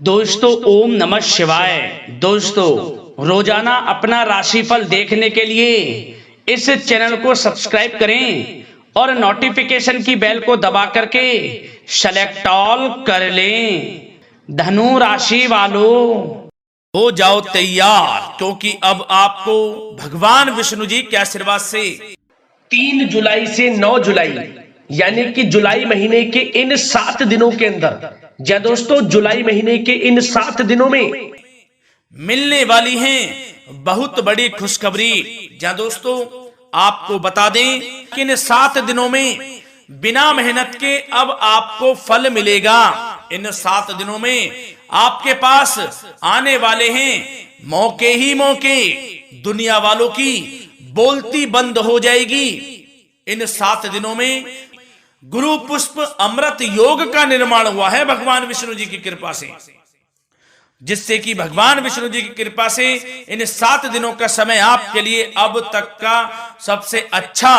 दोस्तों ओम नमः शिवाय। दोस्तों रोजाना अपना राशिफल देखने के लिए इस चैनल को सब्सक्राइब करें और नोटिफिकेशन की बेल को दबा करके सेलेक्ट ऑल कर लें। धनु राशि वालों हो जाओ तैयार, क्योंकि अब आपको भगवान विष्णु जी के आशीर्वाद से 3 जुलाई से 9 जुलाई यानी कि जुलाई महीने के इन 7 दिनों के अंदर, या दोस्तों जुलाई महीने के इन 7 दिनों में मिलने वाली हैं बहुत बड़ी खुशखबरी। जहां दोस्तों आपको बता दें कि इन 7 दिनों में बिना मेहनत के अब आपको फल मिलेगा। इन 7 दिनों में आपके पास आने वाले हैं मौके ही मौके। दुनिया वालों की बोलती बंद हो जाएगी। इन 7 दिनों में गुरु पुष्प अमृत योग का निर्माण हुआ है भगवान विष्णु जी की कृपा से, जिससे कि भगवान विष्णु जी की कृपा से इन 7 दिनों का समय आपके लिए अब तक का सबसे अच्छा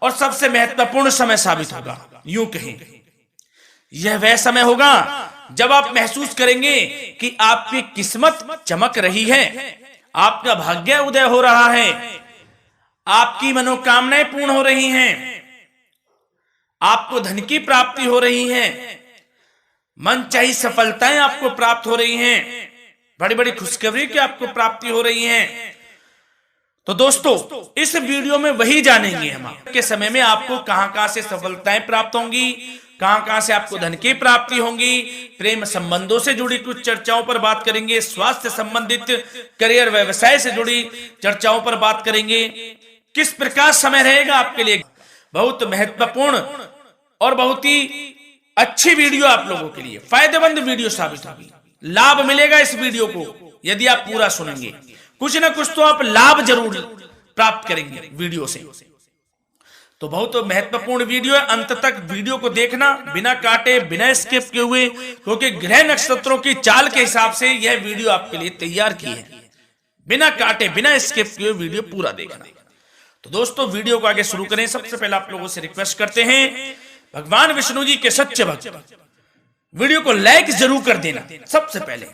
और सबसे महत्वपूर्ण समय साबित होगा। यूं कहें यह वह समय होगा जब आप महसूस करेंगे कि आपकी किस्मत चमक रही है, आपका भाग्य उदय हो रहा है, आपकी मनोकामनाएं पूर्ण हो रही हैं, आपको धन की प्राप्ति हो रही है, मनचाही सफलताएं आपको प्राप्त हो रही हैं, बड़ी बड़ी खुशखबरी की आपको प्राप्ति हो रही है। तो दोस्तों इस वीडियो में वही जानेंगे हम के समय में आपको कहां से सफलताएं प्राप्त होंगी, कहां से आपको धन की प्राप्ति होंगी, प्रेम संबंधों से जुड़ी कुछ चर्चाओं पर बात करेंगे, स्वास्थ्य संबंधित करियर व्यवसाय से जुड़ी चर्चाओं पर बात करेंगे। किस प्रकार समय रहेगा आपके लिए, बहुत महत्वपूर्ण और बहुत ही अच्छी वीडियो आप लोगों के लिए, फायदेमंद वीडियो साबित होगी। लाभ मिलेगा इस वीडियो को यदि आप पूरा सुनेंगे, कुछ ना कुछ तो आप लाभ जरूर प्राप्त करेंगे वीडियो से। तो बहुत महत्वपूर्ण वीडियो है, अंत तक वीडियो को देखना बिना काटे बिना स्किप किए हुए, क्योंकि ग्रह नक्षत्रों की चाल के हिसाब से यह वीडियो आपके लिए तैयार की है। बिना काटे बिना स्किप किए वीडियो पूरा देखना। तो दोस्तों वीडियो को आगे शुरू करें। सबसे पहले आप लोगों से रिक्वेस्ट करते हैं, भगवान विष्णु जी के सच्चे भक्त वीडियो को लाइक जरूर कर देना सबसे पहले,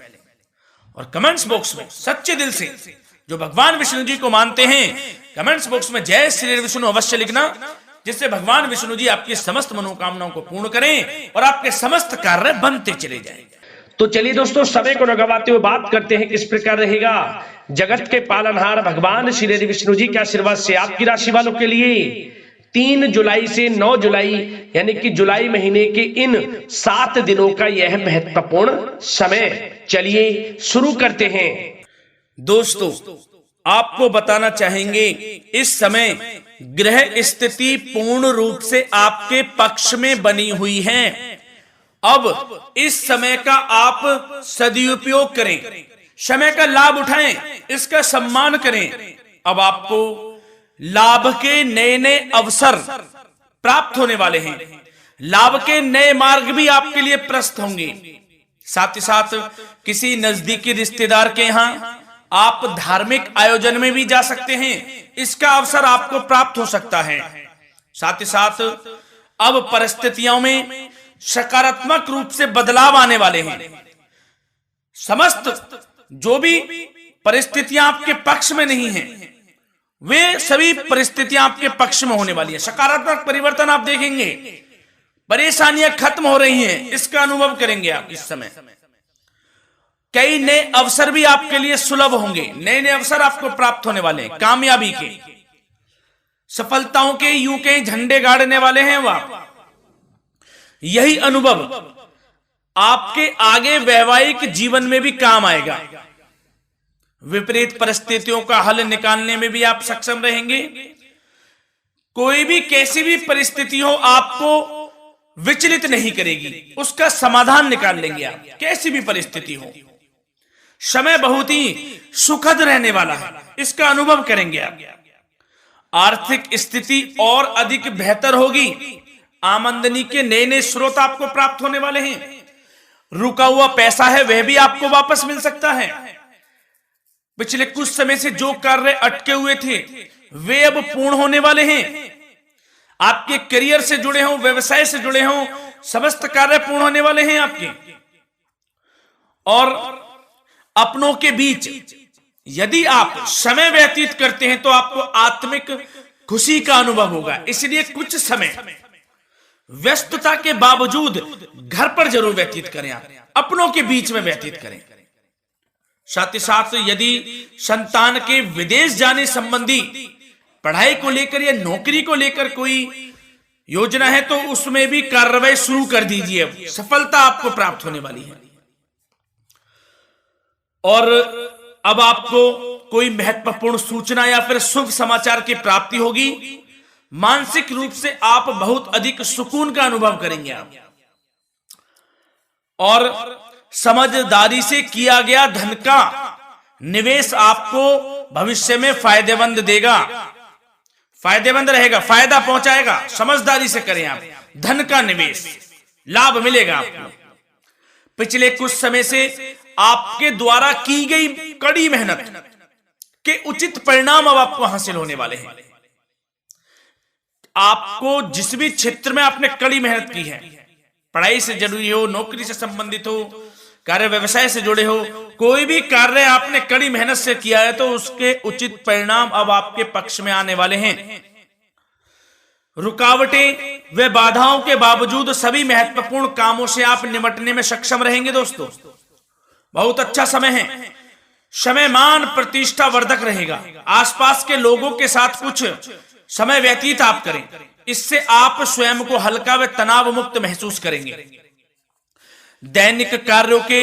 और कमेंट्स बॉक्स में सच्चे दिल से जो भगवान विष्णु जी को मानते हैं कमेंट्स बॉक्स में जय श्री विष्णु अवश्य लिखना, जिससे भगवान विष्णु जी आपकी समस्त मनोकामनाओं को पूर्ण करें और आपके समस्त कार्य बनते चले जाएं। तो चलिए दोस्तों समय को न गवाते हुए बात करते हैं किस प्रकार रहेगा जगत के पालनहार भगवान श्री विष्णु जी के आशीर्वाद से आपकी राशि वालों के लिए 3 जुलाई से 9 जुलाई यानी कि जुलाई महीने के इन 7 दिनों का यह महत्वपूर्ण समय। चलिए शुरू करते हैं। दोस्तों आपको बताना चाहेंगे इस समय ग्रह स्थिति पूर्ण रूप से आपके पक्ष में बनी हुई है। अब इस समय का आप सदुपयोग करें, समय का लाभ उठाएं, इसका सम्मान करें। अब आपको लाभ के नए नए अवसर प्राप्त होने वाले हैं, लाभ के नए मार्ग भी आपके लिए प्रशस्त होंगे। साथ ही साथ किसी नजदीकी रिश्तेदार के यहाँ आप धार्मिक आयोजन में भी जा सकते हैं, इसका अवसर आपको प्राप्त हो सकता है। साथ ही साथ अब परिस्थितियों में सकारात्मक रूप से बदलाव आने वाले हैं। समस्त जो भी परिस्थितियां आपके पक्ष में नहीं हैं, वे सभी परिस्थितियां आपके पक्ष में होने वाली है। सकारात्मक परिवर्तन आप देखेंगे, परेशानियां खत्म हो रही हैं, इसका अनुभव करेंगे आप इस समय। कई नए अवसर भी आपके लिए सुलभ होंगे, नए नए अवसर आपको प्राप्त होने वाले हैं, कामयाबी के, सफलताओं के यूं के झंडे गाड़ने वाले हैं वह। यही अनुभव आपके आगे वैवाहिक जीवन में भी काम आएगा। विपरीत परिस्थितियों का हल निकालने में भी आप सक्षम रहेंगे। कोई भी कैसी भी परिस्थिति हो आपको विचलित नहीं करेगी, उसका समाधान निकाल लेंगे आप, कैसी भी परिस्थिति हो। समय बहुत ही सुखद रहने वाला है, इसका अनुभव करेंगे आप। आर्थिक स्थिति और अधिक बेहतर होगी, आमदनी के नए नए स्रोत आपको प्राप्त होने वाले हैं। रुका हुआ पैसा है वह भी आपको वापस मिल सकता है। पिछले कुछ समय से जो कार्य अटके हुए थे वे अब पूर्ण होने वाले हैं। आपके करियर से जुड़े हों, व्यवसाय से जुड़े हों, समस्त कार्य पूर्ण होने वाले हैं आपके। और अपनों के बीच यदि आप समय व्यतीत करते हैं तो आपको आत्मिक खुशी का अनुभव होगा। इसलिए कुछ समय व्यस्तता के बावजूद घर पर जरूर व्यतीत करें, आप अपनों के बीच में व्यतीत करें। साथ ही साथ यदि संतान के विदेश जाने संबंधी पढ़ाई को लेकर या नौकरी को लेकर कोई योजना है तो उसमें भी कार्रवाई शुरू कर दीजिए, सफलता आपको प्राप्त होने वाली है। और अब आपको कोई महत्वपूर्ण सूचना या फिर शुभ समाचार की प्राप्ति होगी। मानसिक रूप से आप बहुत अधिक सुकून का अनुभव करेंगे आप, और समझदारी से किया गया धन का निवेश आपको भविष्य में फायदेमंद देगा, फायदेमंद रहेगा, फायदा पहुंचाएगा। समझदारी से करें आप, धन का निवेश, लाभ मिलेगा आपको। पिछले कुछ समय से आपके द्वारा की गई कड़ी मेहनत के उचित परिणाम अब आपको हासिल होने वाले हैं। आपको जिस भी क्षेत्र में आपने कड़ी मेहनत की है, पढ़ाई से जरूरी हो, नौकरी से संबंधित हो, कार्य व्यवसाय से जुड़े हो, कोई भी कार्य आपने कड़ी मेहनत से किया है तो उसके उचित परिणाम अब आपके पक्ष में आने वाले हैं। रुकावटें व बाधाओं के बावजूद सभी महत्वपूर्ण कामों से आप निपटने में सक्षम रहेंगे। दोस्तों बहुत अच्छा समय है, समय मान प्रतिष्ठा वर्धक रहेगा। आसपास के लोगों के साथ कुछ समय व्यतीत आप करें, इससे आप स्वयं को हल्का व तनाव मुक्त महसूस करेंगे। दैनिक कार्यों के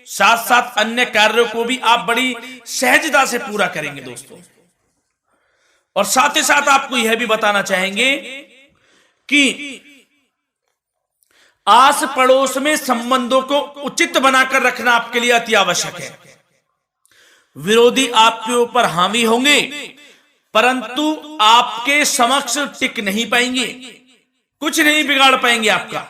साथ साथ अन्य कार्यों को भी आप बड़ी सहजता से पूरा करेंगे दोस्तों। और साथ ही साथ आपको यह भी बताना चाहेंगे कि आस पड़ोस में संबंधों को उचित बनाकर रखना आपके लिए अति आवश्यक है। विरोधी आपके ऊपर हावी होंगे परंतु आपके समक्ष टिक नहीं पाएंगे, कुछ नहीं बिगाड़ पाएंगे आपका।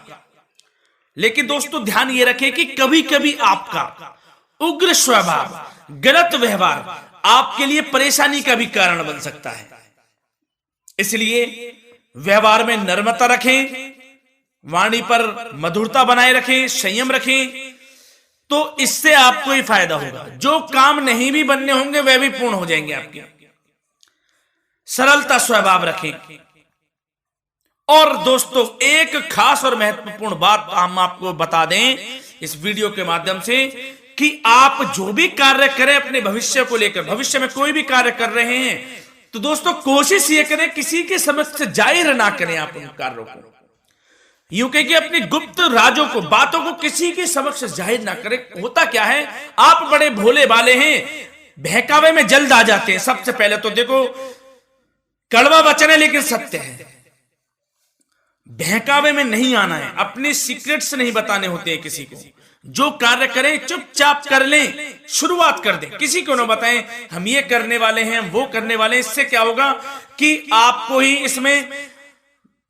लेकिन दोस्तों ध्यान ये रखें कि कभी कभी आपका उग्र स्वभाव, गलत व्यवहार आपके लिए परेशानी का भी कारण बन सकता है। इसलिए व्यवहार में नम्रता रखें, वाणी पर मधुरता बनाए रखें, संयम रखें, तो इससे आपको ही फायदा होगा। जो काम नहीं भी बनने होंगे वह भी पूर्ण हो जाएंगे आपके। सरलता स्वभाव रखें। और दोस्तों एक खास और महत्वपूर्ण बात हम आपको बता दें इस वीडियो के माध्यम से कि आप जो भी कार्य करें अपने भविष्य को लेकर, भविष्य में कोई भी कार्य कर रहे हैं तो दोस्तों कोशिश ये करें किसी के समक्ष जाहिर ना करें आप उन कार्यों को। यूं कह कि अपनी गुप्त राजों को, बातों को किसी के समक्ष जाहिर ना करें। होता क्या है, आप बड़े भोले भाले हैं, बहकावे में जल्द आ जाते हैं। सबसे पहले तो देखो कड़वा वचन है लेकिन सत्य है, बहकावे में नहीं आना है, अपने सीक्रेट्स नहीं बताने होते हैं किसी को। जो कार्य करें चुपचाप कर लें, शुरुआत कर दें, किसी को ना बताएं हम ये करने वाले हैं, वो करने वाले हैं। इससे क्या होगा कि आपको ही इसमें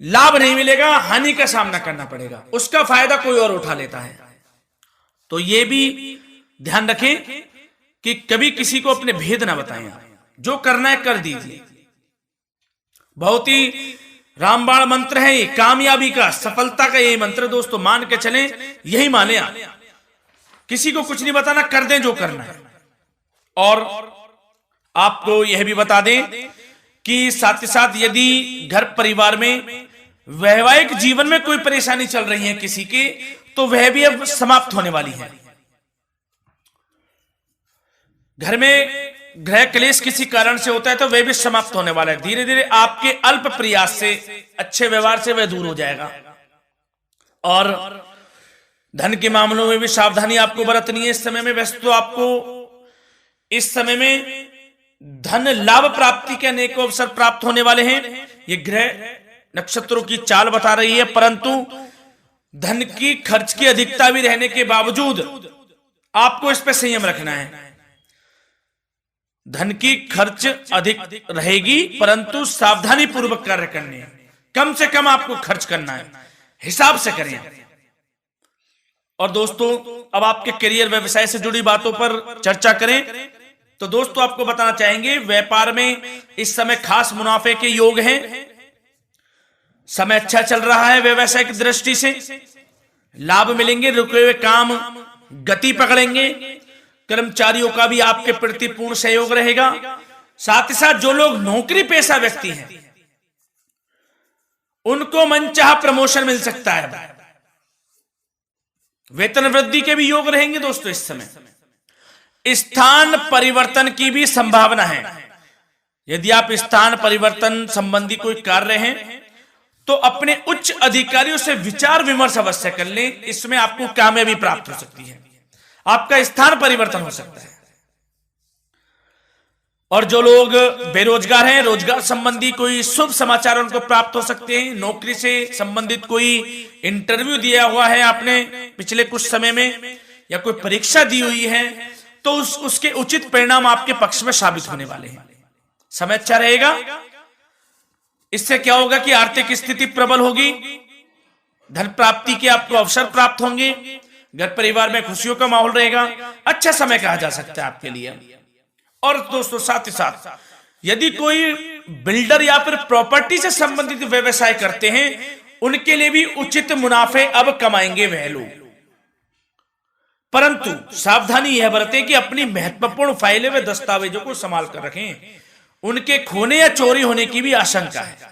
लाभ नहीं मिलेगा, हानि का सामना करना पड़ेगा, उसका फायदा कोई और उठा लेता है। तो ये भी ध्यान रखें कि कभी किसी को अपने भेद ना बताएं, जो करना है कर दीजिए। बहुत ही रामबाण मंत्र है ये, कामयाबी का, सफलता का यही मंत्र दोस्तों, मान के चलें, यही माने आप। किसी को कुछ नहीं बताना, कर दें जो करना है। और आपको यह भी बता दें कि साथ ही साथ यदि घर परिवार में वैवाहिक जीवन में कोई परेशानी चल रही है किसी की, तो वह भी अब समाप्त होने वाली है। घर में गृह क्लेश किसी कारण से होता है तो वह भी समाप्त होने वाला है। धीरे धीरे आपके अल्प प्रयास से, अच्छे व्यवहार से वह दूर हो जाएगा। और धन के मामलों में भी सावधानी आपको बरतनी है इस समय में। वैसे तो आपको इस समय में धन लाभ प्राप्ति के अनेक अवसर प्राप्त होने वाले हैं, ये ग्रह नक्षत्रों की चाल बता रही है। परंतु धन की खर्च की अधिकता भी रहने के बावजूद आपको इस पर संयम रखना है। धन की खर्च अधिक रहेगी परंतु सावधानी पूर्वक कार्य करने हैं, कम से कम आपको खर्च करना है, हिसाब से करें। और दोस्तों अब आपके करियर व्यवसाय से जुड़ी बातों पर चर्चा करें तो दोस्तों आपको बताना चाहेंगे व्यापार में इस समय खास मुनाफे के योग हैं। समय अच्छा चल रहा है, व्यवसाय की दृष्टि से लाभ मिलेंगे, रुके हुए काम गति पकड़ेंगे। कर्मचारियों का भी आपके प्रति पूर्ण सहयोग रहेगा। साथ ही साथ जो लोग नौकरी पेशा व्यक्ति हैं उनको मनचाहा प्रमोशन मिल सकता है। वेतन वृद्धि के भी योग रहेंगे दोस्तों। इस समय स्थान परिवर्तन की भी संभावना है। यदि आप स्थान परिवर्तन संबंधी कोई कार्य हैं तो अपने उच्च अधिकारियों से विचार विमर्श अवश्य कर लें। इसमें आपको कामयाबी प्राप्त हो सकती है, आपका स्थान परिवर्तन हो सकता है। और जो लोग बेरोजगार हैं, रोजगार संबंधी कोई शुभ समाचार उनको प्राप्त हो सकते हैं। नौकरी से संबंधित कोई इंटरव्यू दिया हुआ है आपने पिछले कुछ समय में, या कोई परीक्षा दी हुई है, तो उसके उचित परिणाम आपके पक्ष में साबित होने वाले हैं। समय अच्छा रहेगा। इससे क्या होगा कि आर्थिक स्थिति प्रबल होगी, धन प्राप्ति के आपको अवसर प्राप्त होंगे, घर परिवार में खुशियों का माहौल रहेगा। अच्छा समय कहा जा सकता है आपके लिए। और दोस्तों साथ ही साथ यदि कोई बिल्डर या फिर प्रॉपर्टी से संबंधित व्यवसाय करते हैं उनके लिए भी उचित मुनाफे अब कमाएंगे वह लोग। परंतु सावधानी यह बरतें कि अपनी महत्वपूर्ण फाइलें व दस्तावेजों को संभाल कर रखें। उनके खोने या चोरी होने की भी आशंका है।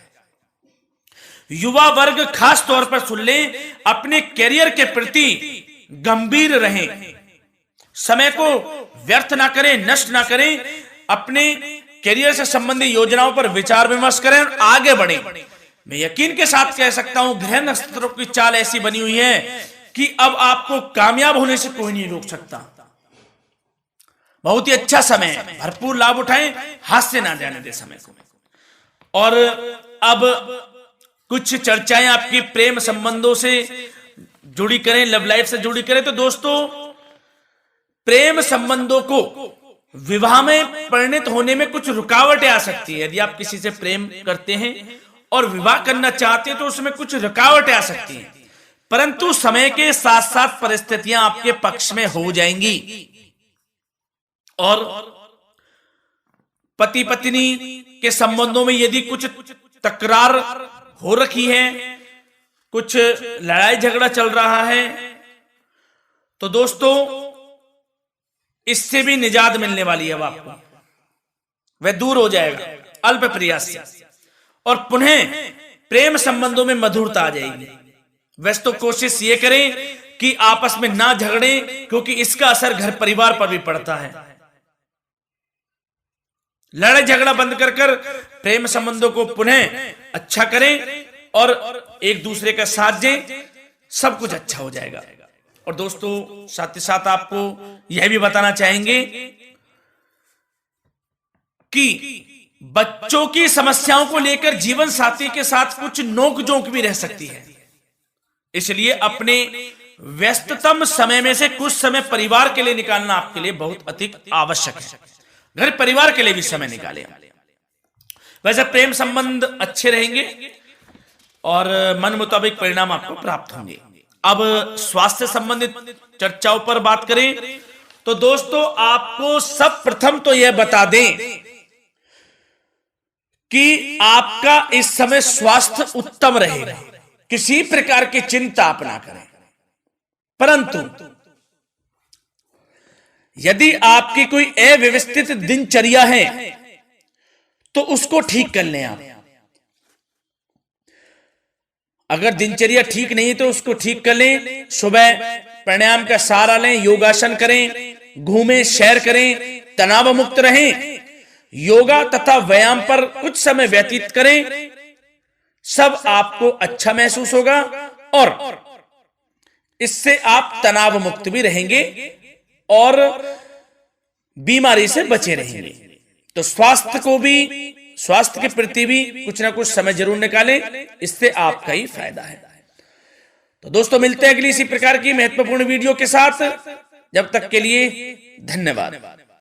युवा वर्ग खास तौर पर सुन लें, अपने करियर के प्रति गंभीर रहें। समय को व्यर्थ ना करें, नष्ट ना करें। अपने करियर से संबंधित योजनाओं पर विचार विमर्श करें और आगे बढ़ें। मैं यकीन के साथ कह सकता हूं ग्रह नक्षत्रों की चाल ऐसी बनी हुई है कि अब आपको कामयाब होने से कोई नहीं रोक सकता। बहुत ही अच्छा समय है, भरपूर लाभ उठाएं, हाथ से ना जाने दे समय को। और अब कुछ चर्चाएं आपकी प्रेम संबंधों से जुड़ी करें, लव लाइफ से जुड़ी करें। तो दोस्तों प्रेम संबंधों को विवाह में परिणत होने में कुछ रुकावटें आ सकती है। यदि आप किसी से प्रेम करते हैं और विवाह करना चाहते हैं तो उसमें कुछ रुकावटें आ सकती हैं, परंतु समय के साथ साथ परिस्थितियां आपके पक्ष में हो जाएंगी। और पति पत्नी के संबंधों में यदि कुछ तकरार हो रखी है, कुछ लड़ाई झगड़ा चल रहा है, तो दोस्तों इससे भी निजात मिलने वाली है। अब आपको वह दूर हो जाएगा अल्प प्रयास से, और पुनः प्रेम संबंधों में मधुरता आ जाएगी। वैसे तो कोशिश ये करें कि आपस में ना झगड़ें, क्योंकि इसका असर घर परिवार पर भी पड़ता है। लड़ाई झगड़ा बंद कर प्रेम संबंधों को पुनः अच्छा करें और एक दूसरे का साथ दें, सब कुछ अच्छा हो जाएगा। और दोस्तों साथ ही साथ आपको यह भी बताना चाहेंगे कि बच्चों की समस्याओं को लेकर जीवन साथी के साथ कुछ नोकझोंक भी रह सकती है। इसलिए अपने व्यस्ततम समय में से कुछ समय परिवार के लिए निकालना आपके लिए बहुत अधिक आवश्यक है। घर परिवार के लिए भी समय निकालें। वैसे प्रेम संबंध अच्छे रहेंगे और मन मुताबिक परिणाम आपको प्राप्त होंगे। अब स्वास्थ्य संबंधित चर्चाओं पर बात करें तो दोस्तों आपको सब प्रथम तो यह बता दें कि आपका इस समय स्वास्थ्य उत्तम रहेगा, किसी प्रकार की चिंता आप ना करें। परंतु यदि आपकी कोई अव्यवस्थित दिनचर्या है तो उसको ठीक कर लें आप। अगर दिनचर्या ठीक नहीं तो उसको ठीक कर लें। सुबह प्राणायाम का सहारा लें, योगासन करें, घूमें, सैर करें, तनाव मुक्त रहें, योगा तथा व्यायाम पर कुछ समय व्यतीत करें। सब आपको अच्छा महसूस होगा और इससे आप तनाव मुक्त भी रहेंगे और बीमारी से बचे रहेंगे। तो स्वास्थ्य के प्रति भी कुछ ना कुछ समय जरूर निकालें, इससे आपका ही फायदा है। तो दोस्तों मिलते हैं अगली इसी प्रकार की महत्वपूर्ण वीडियो के साथ। जब तक के लिए धन्यवाद।